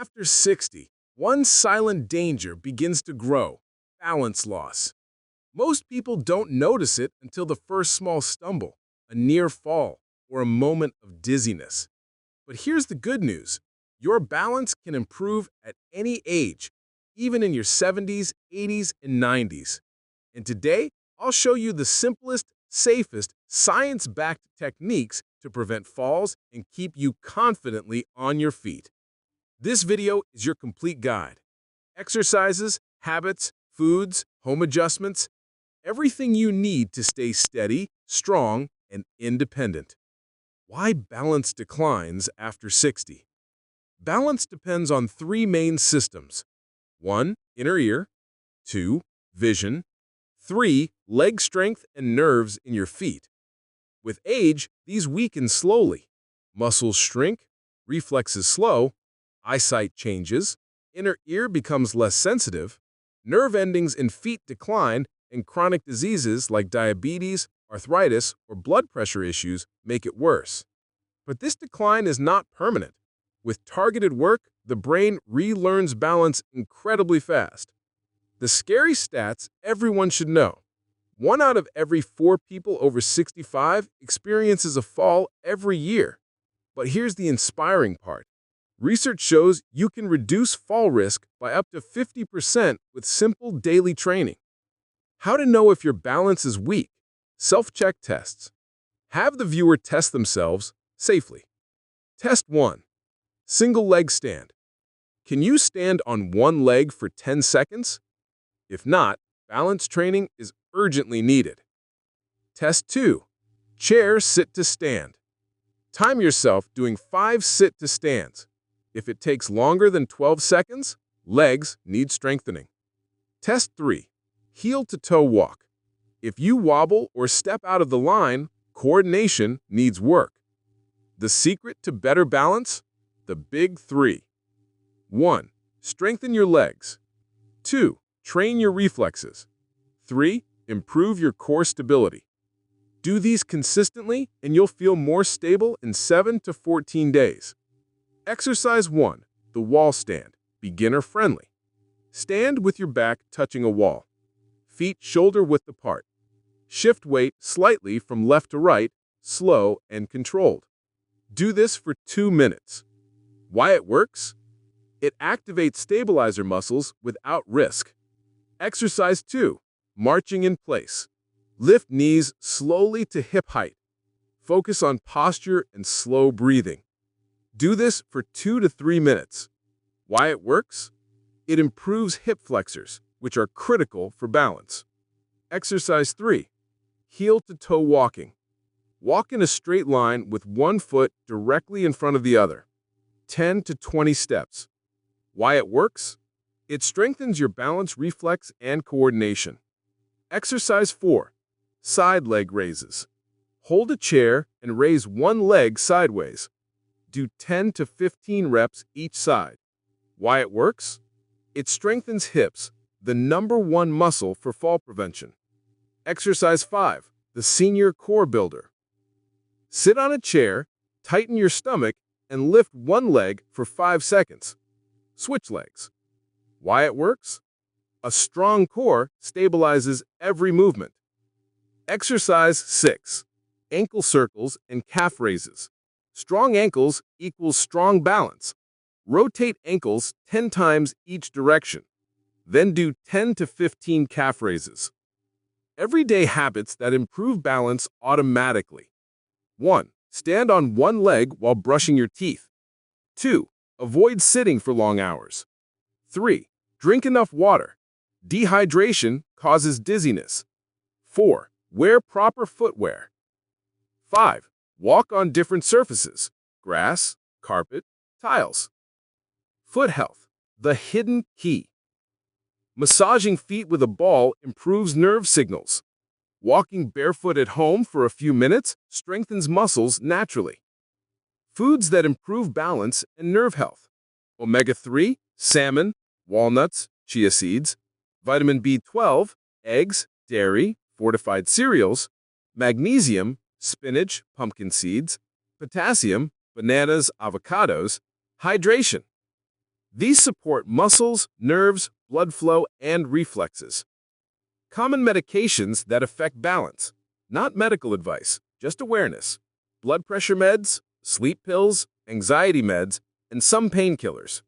After 60, one silent danger begins to grow: balance loss. Most people don't notice it until the first small stumble, a near fall, or a moment of dizziness. But here's the good news: your balance can improve at any age, even in your 70s, 80s, and 90s. And today, I'll show you the simplest, safest, science-backed techniques to prevent falls and keep you confidently on your feet. This video is your complete guide. Exercises, habits, foods, home adjustments, everything you need to stay steady, strong, and independent. Why balance declines after 60? Balance depends on three main systems. 1. Inner ear. 2. Vision. 3. Leg strength and nerves in your feet. With age, these weaken slowly. Muscles shrink, reflexes slow, eyesight changes, inner ear becomes less sensitive, nerve endings in feet decline, and chronic diseases like diabetes, arthritis, or blood pressure issues make it worse. But this decline is not permanent. With targeted work, the brain relearns balance incredibly fast. The scary stats everyone should know: 1 out of every 4 people over 65 experiences a fall every year. But here's the inspiring part. Research shows you can reduce fall risk by up to 50% with simple daily training. How to know if your balance is weak? Self-check tests. Have the viewer test themselves safely. Test 1. Single leg stand. Can you stand on one leg for 10 seconds? If not, balance training is urgently needed. Test 2. Chair sit to stand. Time yourself doing 5 sit to stands. If it takes longer than 12 seconds, legs need strengthening. Test 3. Heel to toe walk. If you wobble or step out of the line, coordination needs work. The secret to better balance? The big 3. 1. Strengthen your legs. 2. Train your reflexes. 3. Improve your core stability. Do these consistently and you'll feel more stable in 7 to 14 days. Exercise 1. The wall stand. Beginner friendly. Stand with your back touching a wall. Feet shoulder-width apart. Shift weight slightly from left to right, slow and controlled. Do this for 2 minutes. Why it works? It activates stabilizer muscles without risk. Exercise 2. Marching in place. Lift knees slowly to hip height. Focus on posture and slow breathing. Do this for 2 to 3 minutes. Why it works? It improves hip flexors, which are critical for balance. Exercise 3. Heel to toe walking. Walk in a straight line with one foot directly in front of the other. 10 to 20 steps. Why it works? It strengthens your balance reflex and coordination. Exercise 4. Side leg raises. Hold a chair and raise one leg sideways. Do 10 to 15 reps each side. Why it works? It strengthens hips, the #1 muscle for fall prevention. Exercise 5. The senior core builder. Sit on a chair, tighten your stomach, and lift one leg for 5 seconds. Switch legs. Why it works? A strong core stabilizes every movement. Exercise 6. Ankle circles and calf raises. Strong ankles equals strong balance. Rotate ankles 10 times each direction. Then do 10 to 15 calf raises. Everyday habits that improve balance automatically. 1. Stand on one leg while brushing your teeth. 2. Avoid sitting for long hours. 3. Drink enough water. Dehydration causes dizziness. 4. Wear proper footwear. 5. Walk on different surfaces: grass, carpet, tiles. Foot health, the hidden key. Massaging feet with a ball improves nerve signals. Walking barefoot at home for a few minutes strengthens muscles naturally. Foods that improve balance and nerve health: omega-3, salmon, walnuts, chia seeds, vitamin B12, eggs, dairy, fortified cereals, magnesium, spinach, pumpkin seeds, potassium, bananas, avocados. Hydration. These support muscles, nerves, blood flow, and reflexes. Common medications that affect balance. Not medical advice, just awareness. Blood pressure meds, sleep pills, anxiety meds, and some painkillers.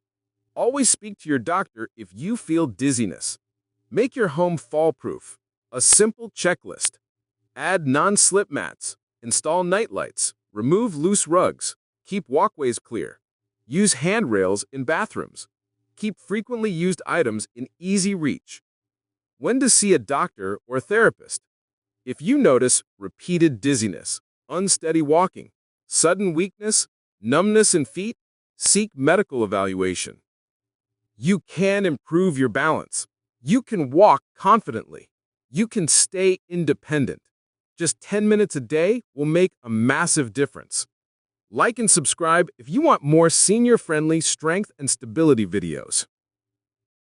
Always speak to your doctor if you feel dizziness. Make your home fall-proof. A simple checklist. Add non-slip mats. Install nightlights. Remove loose rugs. Keep walkways clear. Use handrails in bathrooms. Keep frequently used items in easy reach. When to see a doctor or therapist. If you notice repeated dizziness, unsteady walking, sudden weakness, numbness in feet, seek medical evaluation. You can improve your balance. You can walk confidently. You can stay independent. Just 10 minutes a day will make a massive difference. Like and subscribe if you want more senior-friendly strength and stability videos.